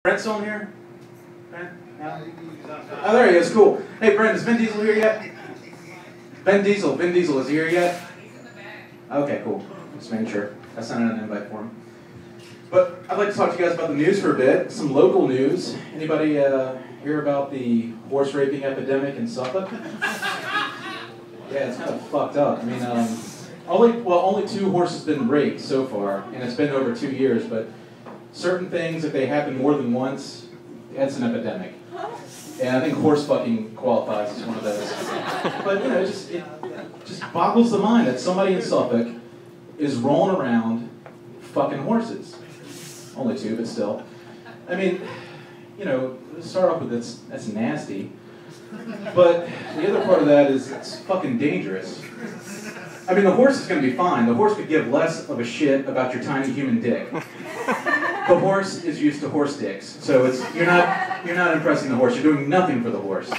Brent's on here? Brent? Yeah. Oh, there he is. Cool. Hey, Brent, is Vin Diesel here yet? Vin Diesel, is he here yet? Okay, cool. Just making sure. I sent out an invite for him. But I'd like to talk to you guys about the news for a bit. Some local news. Anybody hear about the horse raping epidemic in Suffolk? Yeah, it's kind of fucked up. I mean, only 2 horses have been raped so far, and it's been over 2 years, but certain things, if they happen more than once, it's an epidemic. And I think horse fucking qualifies as one of those. But, you know, it just boggles the mind that somebody in Suffolk is rolling around fucking horses. Only 2, but still. I mean, you know, let's start off with this, that's nasty. But the other part of that is it's fucking dangerous. I mean, the horse is going to be fine. The horse could give less of a shit about your tiny human dick. The horse is used to horse dicks, so you're not impressing the horse. You're doing nothing for the horse.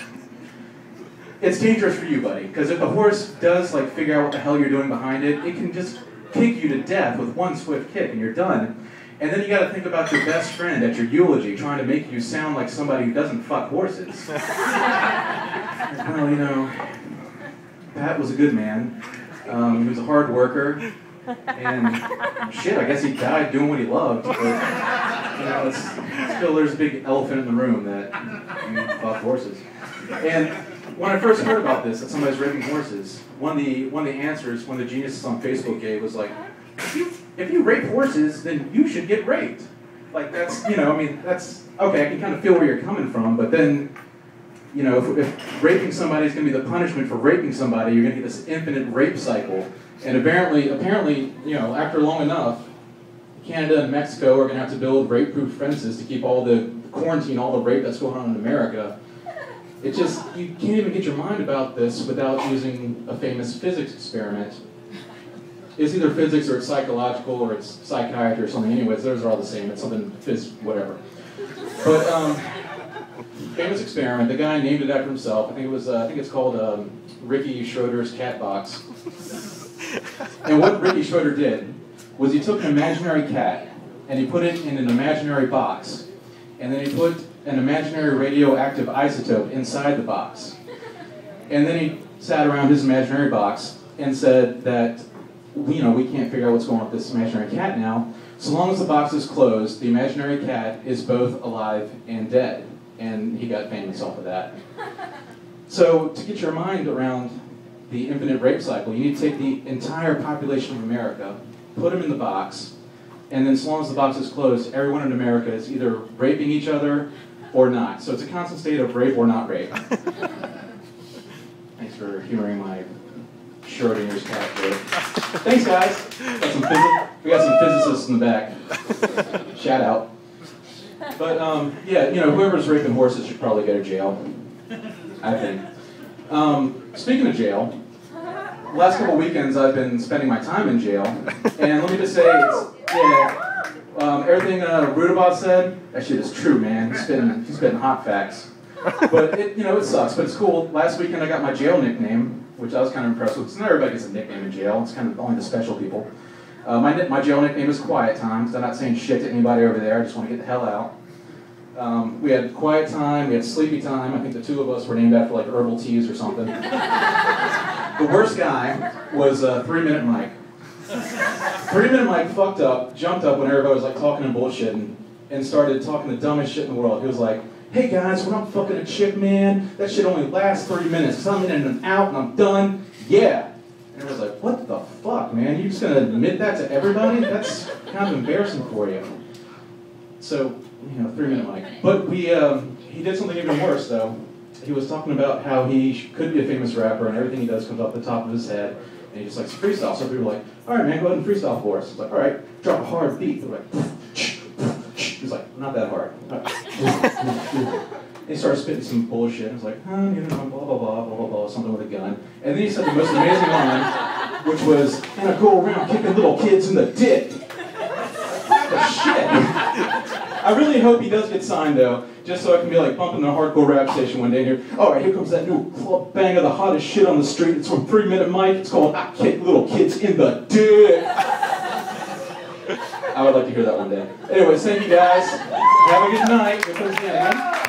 It's dangerous for you, buddy, because if the horse does like figure out what the hell you're doing behind it, it can just kick you to death with one swift kick, and you're done. And then you got to think about your best friend at your eulogy, trying to make you sound like somebody who doesn't fuck horses. Well, you know, Pat was a good man. He was a hard worker. And shit, I guess he died doing what he loved. But, you know, still there's a big elephant in the room that you fuck horses. And when I first heard about this, that somebody's raping horses, one of the answers, one of the geniuses on Facebook gave was like, if you rape horses, then you should get raped. Like that's, you know, I mean, that's, okay, I can kind of feel where you're coming from, but then, you know, if raping somebody is going to be the punishment for raping somebody, you're going to get this infinite rape cycle. And apparently, you know, after long enough, Canada and Mexico are going to have to build rape-proof fences to keep quarantine all the rape that's going on in America. It just, you can't even get your mind about this without using a famous physics experiment. It's either physics or it's psychological or it's psychiatry or something. Anyways, those are all the same. It's something, whatever. But, famous experiment, the guy named it after himself. I think it's called Ricky Schroeder's cat box. And what Ricky Schroeder did was he took an imaginary cat and he put it in an imaginary box, and then he put an imaginary radioactive isotope inside the box. And then he sat around his imaginary box and said that, you know, we can't figure out what's going on with this imaginary cat now. So long as the box is closed, the imaginary cat is both alive and dead. And he got famous off of that. So to get your mind around the infinite rape cycle, you need to take the entire population of America, put them in the box, and then so long as the box is closed, everyone in America is either raping each other or not. So it's a constant state of rape or not rape. Thanks for humoring my Schrodinger's cat joke. Thanks, guys. We got some physicists in the back. Shout out. But, yeah, you know, whoever's raping horses should probably go to jail, I think. Speaking of jail, the last couple weekends I've been spending my time in jail, and let me just say, everything Rudabov said, that shit is true, man. He's spitting hot facts. But, you know, it sucks, but it's cool. Last weekend I got my jail nickname, which I was kind of impressed with, because not everybody gets a nickname in jail. It's kind of only the special people. My jail nickname is Quiet Time, because I'm not saying shit to anybody over there. I just want to get the hell out. We had Quiet Time, we had Sleepy Time. I think the 2 of us were named after like herbal teas or something. The worst guy was 3-Minute Mike. 3-Minute Mike fucked up, jumped up when everybody was like talking and bullshitting, and started talking the dumbest shit in the world. He was like, hey guys, when I'm fucking a chick, man, that shit only lasts 30 minutes, because I'm in and I'm out and I'm done. Yeah. And everyone's like, what the fuck, man? You just gonna admit that to everybody? That's kind of embarrassing for you. So, you know, 3-Minute Mike. But he did something even worse, though. He was talking about how he could be a famous rapper and everything he does comes off the top of his head, and he just likes to freestyle. So people were like, all right, man, go ahead and freestyle for us. He's like, all right, drop a hard beat. They're like, he's like, not that hard. And he started spitting some bullshit. He's like, you know, blah, blah, blah, blah, blah, blah, something with a gun. And then he said the most amazing line, which was, and I go around kicking little kids in the dick. The shit. I really hope he does get signed, though, just so I can be like bumping the hardcore rap station one day and hear, all right, here comes that new club bang of the hottest shit on the street. It's from 3-Minute Mike. It's called I Kick Little Kids in the Dick. I would like to hear that one day. Anyways, thank you guys. Have a good night. We'll